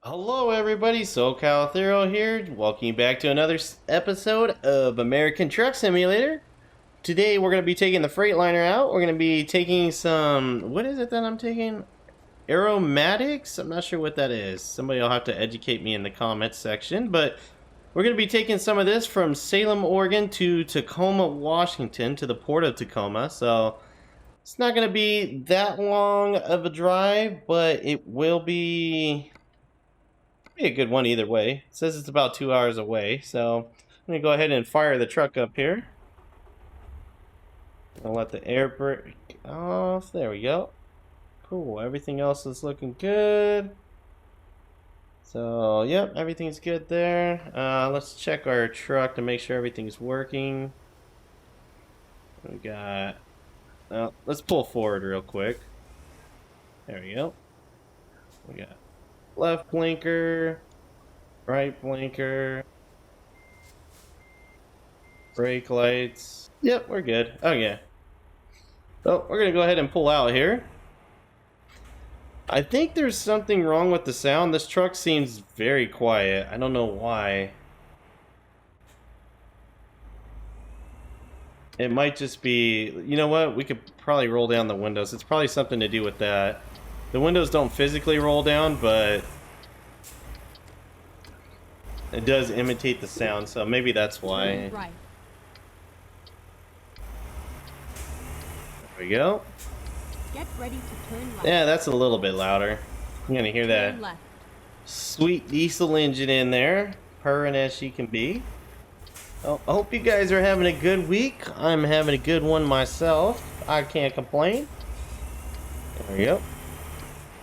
Hello, everybody. Socal Thero here. Welcome you back to another episode of American Truck Simulator. Today, we're going to be taking the Freightliner out. We're going to be taking some. What is it that I'm taking? Aromatics? I'm not sure what that is. Somebody will have to educate me in the comments section. But we're going to be taking some of this from Salem, Oregon to Tacoma, Washington, to the port of Tacoma. So it's not going to be that long of a drive, but it will be a good one either way. It says it's about 2 hours away, so I'm gonna go ahead and fire the truck up here. I'll let the air brake off. There we go. Cool. Everything else is looking good. So, yep, everything's good there. Let's check our truck to make sure everything's working. We got. Let's pull forward real quick. There we go. We got left blinker, right blinker, brake lights. Yep, we're good. Oh yeah. So we're gonna go ahead and pull out here. I think there's something wrong with the sound. This truck seems very quiet. I don't know why. It might just be, you know what? We could probably roll down the windows. It's probably something to do with that. The windows don't physically roll down, but it does imitate the sound, so maybe that's why. Right. There we go. Get ready to turn left. Yeah, that's a little bit louder. You're gonna hear that sweet diesel engine in there, purring as she can be. Oh, I hope you guys are having a good week. I'm having a good one myself. I can't complain. There we go.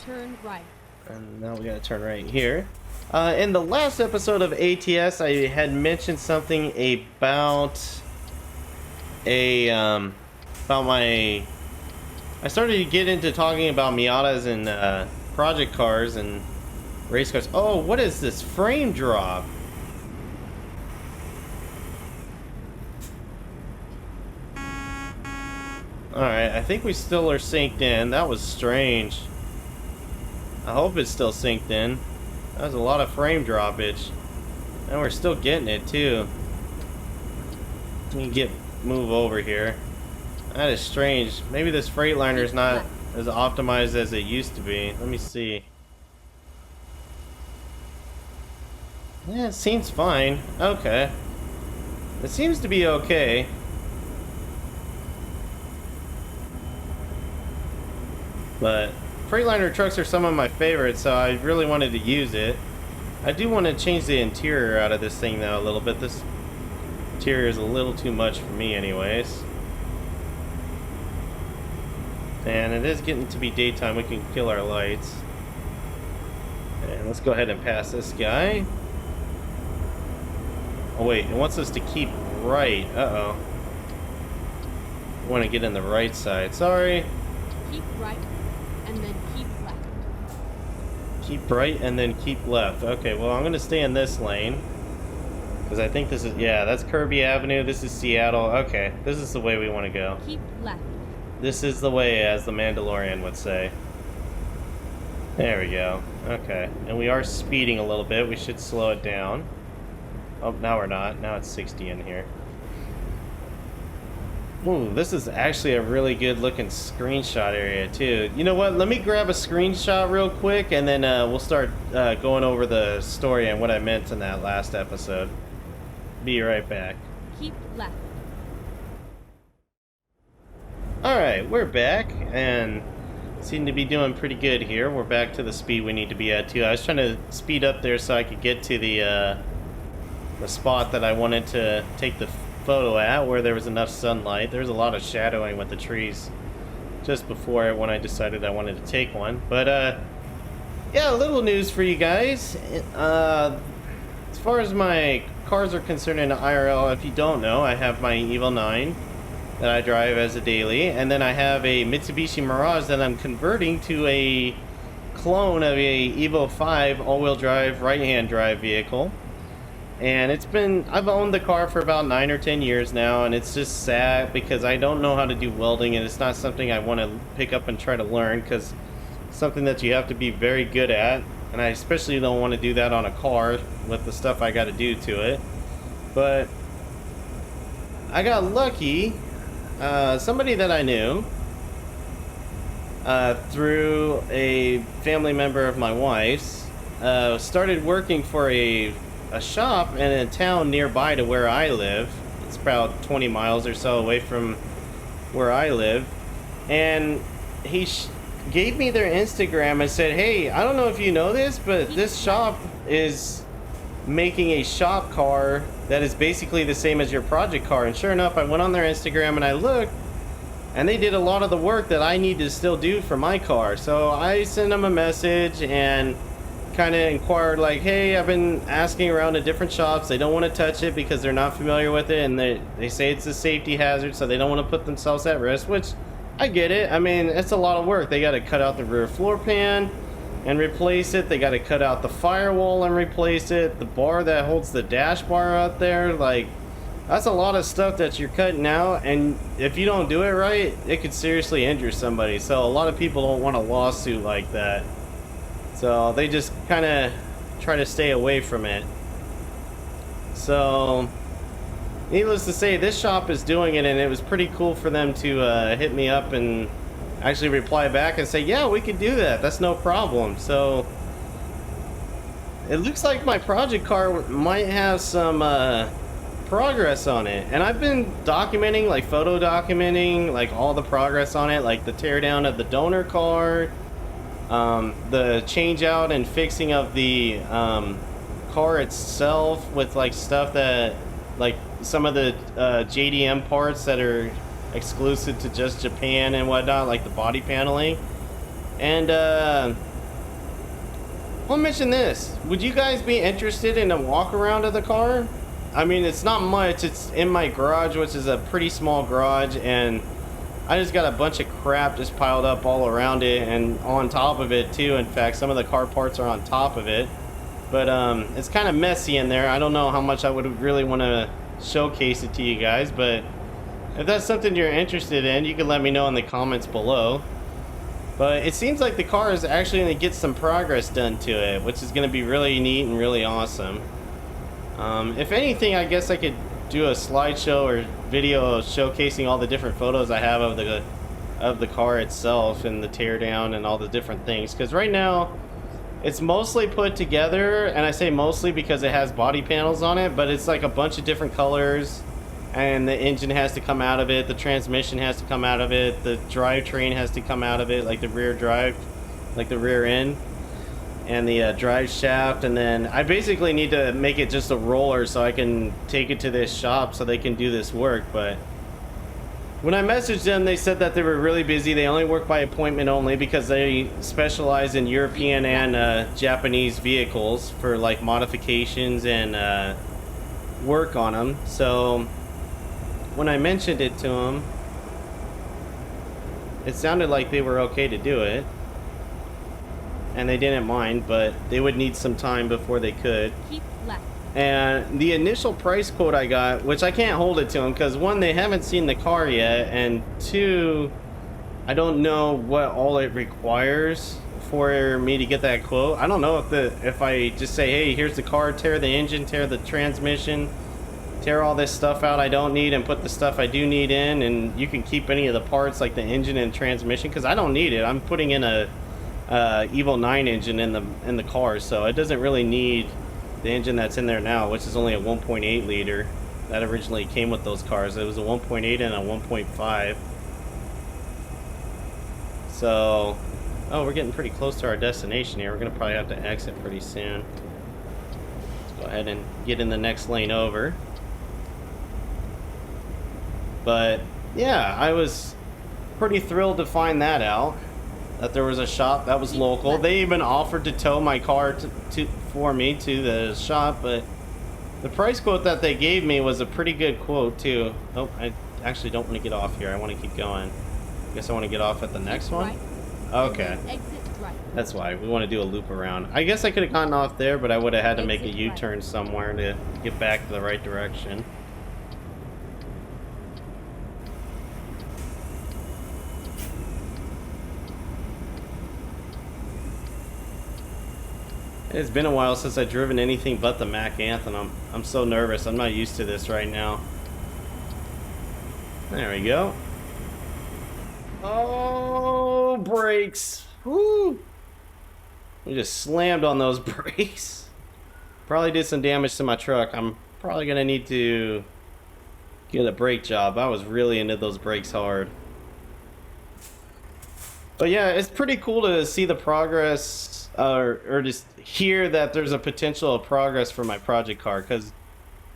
Turn right. And now we gotta turn right here. In the last episode of ATS, I had mentioned something about my. I started to get into talking about Miatas and project cars and race cars. Oh, what is this frame drop? Alright, I think we still are synced in. That was strange. I hope it's still synced in. That was a lot of frame droppage. And we're still getting it too. Let me move over here. That is strange. Maybe this Freightliner is not as optimized as it used to be. Let me see. Yeah, it seems fine. Okay. It seems to be okay. But Freightliner trucks are some of my favorites, so I really wanted to use it. I do want to change the interior out of this thing though a little bit. This interior is a little too much for me anyways. And it is getting to be daytime. We can kill our lights. And let's go ahead and pass this guy. Oh wait, it wants us to keep right. Uh-oh. I want to get in the right side. Sorry. Keep right, and then keep left. Keep right and then keep left. Okay, well, I'm going to stay in this lane. Because I think this is, yeah, that's Kirby Avenue. This is Seattle. Okay, this is the way we want to go. Keep left. This is the way, as the Mandalorian would say. There we go. Okay, and we are speeding a little bit. We should slow it down. Oh, now we're not. Now it's 60 in here. Ooh, this is actually a really good looking screenshot area too. You know what? Let me grab a screenshot real quick and then we'll start going over the story and what I meant in that last episode. Be right back. Keep left. Alright, we're back and seem to be doing pretty good here. We're back to the speed we need to be at too. I was trying to speed up there so I could get to the spot that I wanted to take the photo at, where there was enough sunlight. There was a lot of shadowing with the trees just before when I decided I wanted to take one. But yeah, a little news for you guys. As far as my cars are concerned in IRL, if you don't know, I have my Evo 9 that I drive as a daily, and then I have a Mitsubishi Mirage that I'm converting to a clone of a Evo 5 all-wheel drive right-hand drive vehicle. And I've owned the car for about 9 or 10 years now, and it's just sad because I don't know how to do welding, and it's not something I want to pick up and try to learn, because it's something that you have to be very good at. and I especially don't want to do that on a car with the stuff I got to do to it. But I got lucky. Somebody that I knew through a family member of my wife's started working for a shop in a town nearby to where I live. It's about 20 miles or so away from where I live, and he gave me their Instagram and said, hey, I don't know if you know this, but this shop is making a shop car that is basically the same as your project car. And sure enough, I went on their Instagram and I looked, and they did a lot of the work that I need to still do for my car. So I sent them a message and kind of inquired, like, hey, I've been asking around at different shops. They don't want to touch it because they're not familiar with it, and they say it's a safety hazard, so they don't want to put themselves at risk, which I get it. I mean, it's a lot of work. They got to cut out the rear floor pan and replace it. They got to cut out the firewall and replace it. The bar that holds the dash bar out there, like, that's a lot of stuff that you're cutting out, and if you don't do it right, it could seriously injure somebody. So a lot of people don't want a lawsuit like that. So they just kind of try to stay away from it. So needless to say, this shop is doing it, and it was pretty cool for them to hit me up and actually reply back and say, yeah, we could do that. That's no problem. So it looks like my project car might have some progress on it, and I've been documenting, like photo documenting, like all the progress on it, like the teardown of the donor car, the change out and fixing of the car itself with like stuff that, like some of the JDM parts that are exclusive to just Japan and whatnot, like the body paneling. And I'll mention this, would you guys be interested in a walk around of the car? I mean, it's not much. It's in my garage, which is a pretty small garage, and I just got a bunch of crap just piled up all around it and on top of it too. In fact, some of the car parts are on top of it, but it's kind of messy in there. I don't know how much I would really want to showcase it to you guys, but if that's something you're interested in, you can let me know in the comments below. But it seems like the car is actually going to get some progress done to it, which is going to be really neat and really awesome. If anything, I guess I could do a slideshow or video showcasing all the different photos I have of the car itself and the teardown and all the different things. Because right now, it's mostly put together, and I say mostly because it has body panels on it, but it's like a bunch of different colors, and the engine has to come out of it, the transmission has to come out of it, the drivetrain has to come out of it, like the rear drive, like the rear end, and the drive shaft. And then I basically need to make it just a roller so I can take it to this shop so they can do this work. But when I messaged them, they said that they were really busy. They only work by appointment only because they specialize in European and Japanese vehicles for like modifications and work on them. So when I mentioned it to them, it sounded like they were okay to do it, and they didn't mind, but they would need some time before they could. Keep left. And the initial price quote I got, which I can't hold it to them because one, they haven't seen the car yet, and two, I don't know what all it requires for me to get that quote. I don't know if I just say, hey, here's the car, tear the engine, tear the transmission, tear all this stuff out I don't need and put the stuff I do need in, and you can keep any of the parts like the engine and transmission, because I don't need it. I'm putting in a Evo 9 engine in the car, so it doesn't really need the engine that's in there now, which is only a 1.8 liter that originally came with those cars. It was a 1.8 and a 1.5. So, oh, we're getting pretty close to our destination here. We're gonna probably have to exit pretty soon. Let's go ahead and get in the next lane over. But yeah, I was pretty thrilled to find that out, that there was a shop that was local. They even offered to tow my car for me to the shop, but the price quote that they gave me was a pretty good quote too. Oh, I actually don't want to get off here. I want to keep going. I guess I want to get off at the next one. Okay, that's why we want to do a loop around. I guess I could have gotten off there, but I would have had to make a U-turn somewhere to get back to the right direction. It's been a while since I've driven anything but the Mac Anthem. I'm so nervous. I'm not used to this right now. There we go. Oh, brakes. Woo! We just slammed on those brakes. Probably did some damage to my truck. I'm probably gonna need to get a brake job. I was really into those brakes hard. But yeah, it's pretty cool to see the progress, or just hear that there's a potential of progress for my project car, because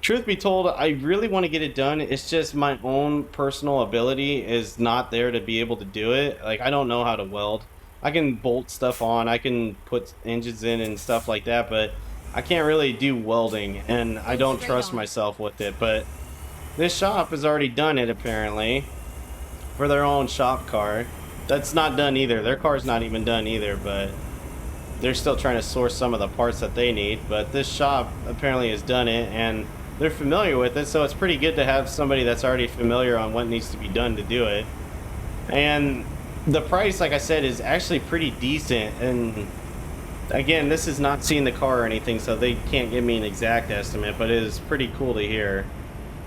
truth be told, I really want to get it done. It's just my own personal ability is not there to be able to do it. Like, I don't know how to weld. I can bolt stuff on, I can put engines in and stuff like that, but I can't really do welding, and I don't trust myself with it. But this shop has already done it, apparently, for their own shop car. That's not done either. Their car's not even done either, but they're still trying to source some of the parts that they need. But this shop apparently has done it, and they're familiar with it, so it's pretty good to have somebody that's already familiar on what needs to be done to do it. And the price, like I said, is actually pretty decent. And again, this is not seeing the car or anything, so they can't give me an exact estimate, but it is pretty cool to hear.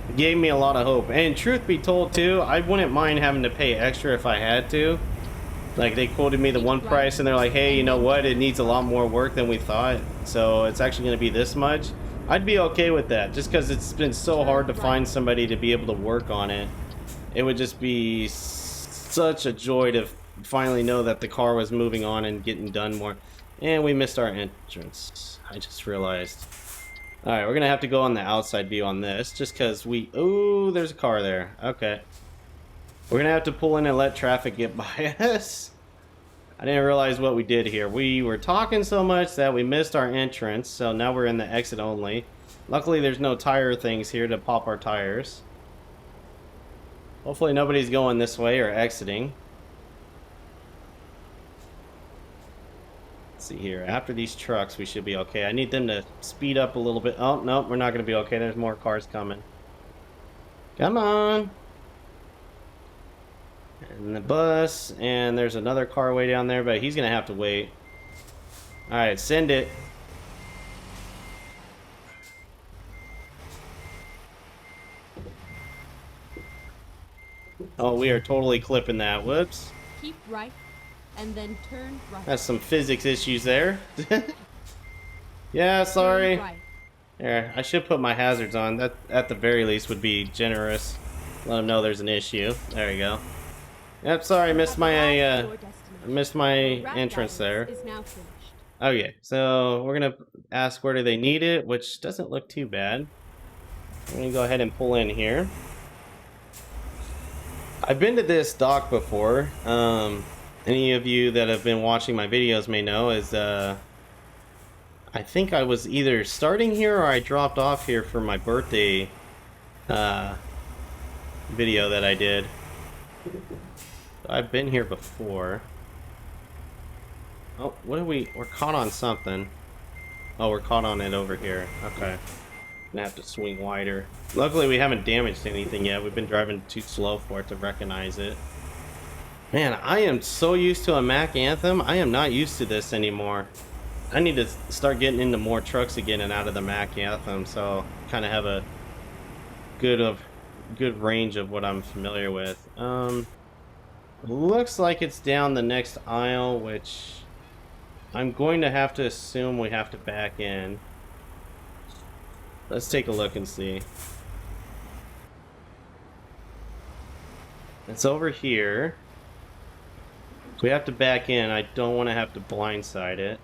It gave me a lot of hope. And truth be told too, I wouldn't mind having to pay extra if I had to. Like, they quoted me the one price and they're like, hey, you know what, it needs a lot more work than we thought, so it's actually going to be this much. I'd be okay with that, just because it's been so hard to find somebody to be able to work on it. It would just be such a joy to finally know that the car was moving on and getting done more. And we missed our entrance, I just realized. Alright, we're going to have to go on the outside view on this, just because we... Ooh, there's a car there. Okay. We're going to have to pull in and let traffic get by us. I didn't realize what we did here. We were talking so much that we missed our entrance, so now we're in the exit only. Luckily, there's no tire things here to pop our tires. Hopefully nobody's going this way or exiting. Let's see here. After these trucks, we should be okay. I need them to speed up a little bit. Oh, no, we're not going to be okay. There's more cars coming. Come on. And the bus, and there's another car way down there, but he's gonna have to wait. Alright, send it. Oh, we are totally clipping that. Whoops. Keep right, and then turn right. That's some physics issues there. Yeah, sorry. Turn right. There, I should put my hazards on. That, at the very least, would be generous. Let them know there's an issue. There we go. Yep, sorry, I missed my entrance there. Okay, so we're gonna ask where do they need it, which doesn't look too bad. I'm gonna go ahead and pull in here. I've been to this dock before. Any of you that have been watching my videos may know is I think I was either starting here or I dropped off here for my birthday video that I did. I've been here before. Oh, what are we're caught on something. Oh, we're caught on it over here. Okay. Gonna have to swing wider. Luckily, we haven't damaged anything yet. We've been driving too slow for it to recognize it. Man, I am so used to a Mac Anthem. I am not used to this anymore. I need to start getting into more trucks again and out of the Mac Anthem, so kind of have a good range of what I'm familiar with. Looks like it's down the next aisle, which I'm going to have to assume we have to back in. Let's take a look and see. It's over here. We have to back in. I don't want to have to blindside it.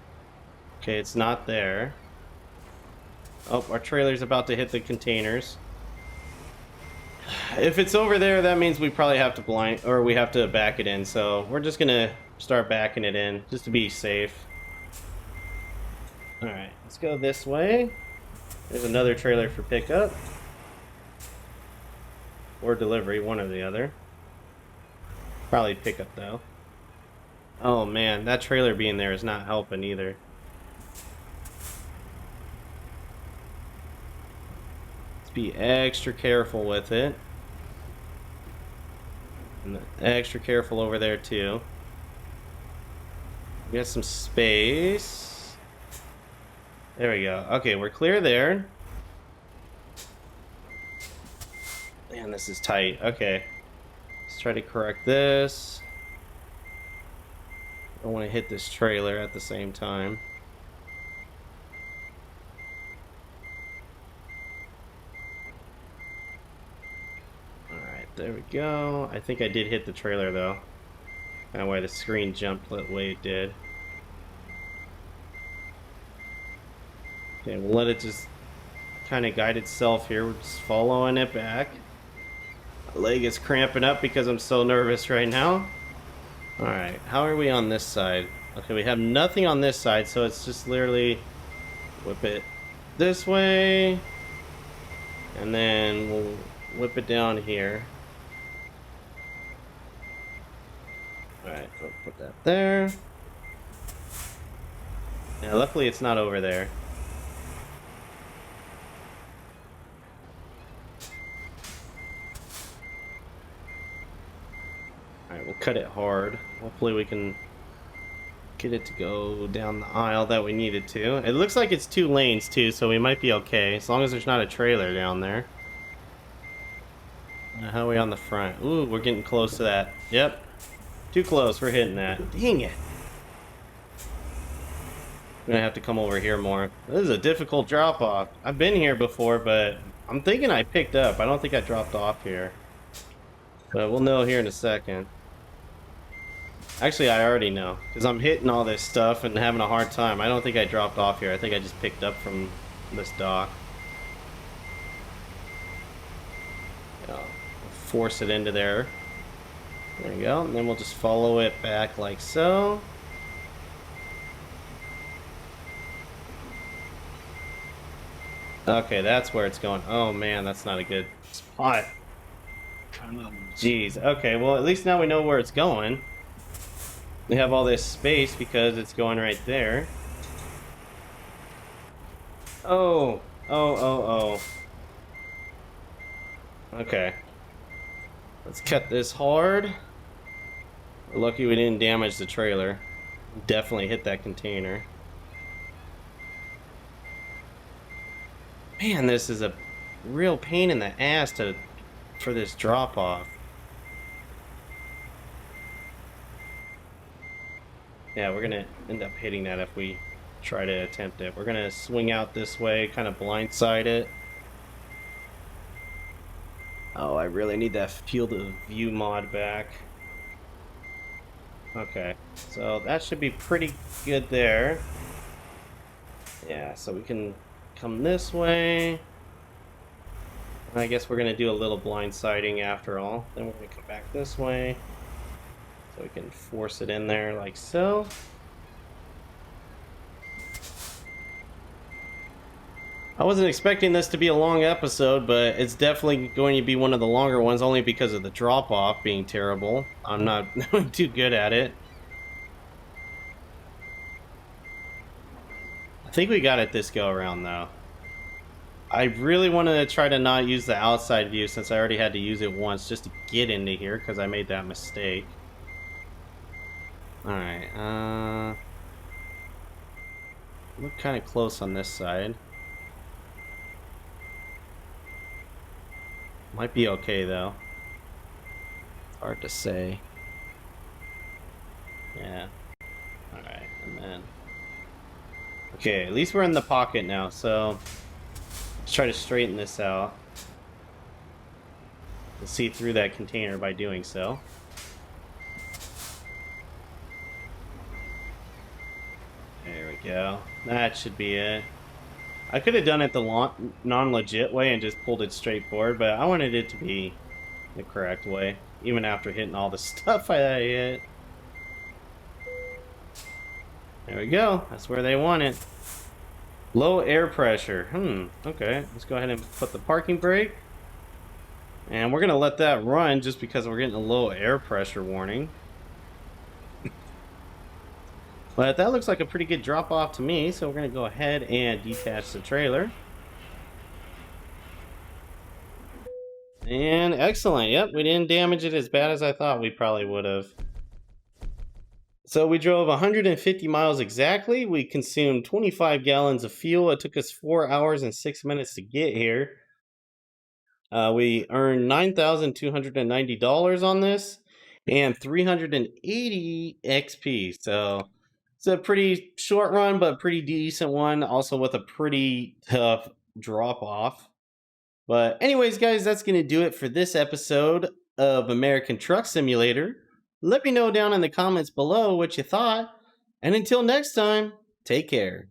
Okay, it's not there. Oh, our trailer's about to hit the containers. If it's over there, that means we probably have to we have to back it in. So we're just gonna start backing it in just to be safe. All right, let's go this way. There's another trailer for pickup or delivery, one or the other. Probably pickup though. Oh man, that trailer being there is not helping either. Be extra careful with it, and extra careful over there too. We got some space. There we go. Okay, we're clear there. Man, this is tight. Okay. Let's try to correct this. I don't want to hit this trailer at the same time. Alright, there we go. I think I did hit the trailer though. Kind of why the screen jumped the way it did. Okay, we'll let it just kind of guide itself here. We're just following it back. My leg is cramping up because I'm so nervous right now. Alright, how are we on this side? Okay, we have nothing on this side, so it's just literally whip it this way, and then we'll whip it down here. Alright, I'll put that there. Yeah, luckily it's not over there. Alright, we'll cut it hard. Hopefully we can get it to go down the aisle that we needed to. It looks like it's 2 lanes too, so we might be okay, as long as there's not a trailer down there. How are we on the front? Ooh, we're getting close to that. Yep. Too close, we're hitting that. Dang it. I'm gonna have to come over here more. This is a difficult drop off. I've been here before, but I'm thinking I picked up. I don't think I dropped off here. But we'll know here in a second. Actually, I already know, because I'm hitting all this stuff and having a hard time. I don't think I dropped off here. I think I just picked up from this dock. I'll force it into there. There we go. And then we'll just follow it back like so. Okay, that's where it's going. Oh man, that's not a good spot. Jeez. Okay, well at least now we know where it's going. We have all this space because it's going right there. Oh. Okay. Let's cut this hard. We're lucky we didn't damage the trailer. Definitely hit that container. Man, this is a real pain in the ass for this drop off. Yeah, we're gonna end up hitting that if we try to attempt it. We're gonna swing out this way, kind of blindside it. Oh, I really need that field of view mod back. Okay, so that should be pretty good there. Yeah, so we can come this way. I guess we're gonna do a little blindsiding after all. Then we're gonna come back this way. So we can force it in there like so. I wasn't expecting this to be a long episode, but it's definitely going to be one of the longer ones only because of the drop-off being terrible. I'm not too good at it. I think we got it this go around though. I really wanted to try to not use the outside view since I already had to use it once just to get into here because I made that mistake. Alright, look kind of close on this side. Might be okay though. It's hard to say. Yeah. Alright, and then... Okay, at least we're in the pocket now, so... Let's try to straighten this out. We'll see through that container by doing so. There we go. That should be it. I could have done it the non-legit way and just pulled it straight forward, but I wanted it to be the correct way, even after hitting all the stuff I hit. There we go. That's where they want it. Low air pressure. Okay. Let's go ahead and put the parking brake. And we're going to let that run just because we're getting a low air pressure warning. But that looks like a pretty good drop off to me, so we're going to go ahead and detach the trailer. And excellent. Yep, we didn't damage it as bad as I thought we probably would have. So we drove 150 miles exactly. We consumed 25 gallons of fuel. It took us 4 hours and 6 minutes to get here. We earned $9,290 on this and 380 XP. So it's a pretty short run, but pretty decent one. Also with a pretty tough drop off. But anyways, guys, that's going to do it for this episode of American Truck Simulator. Let me know down in the comments below what you thought. And until next time, take care.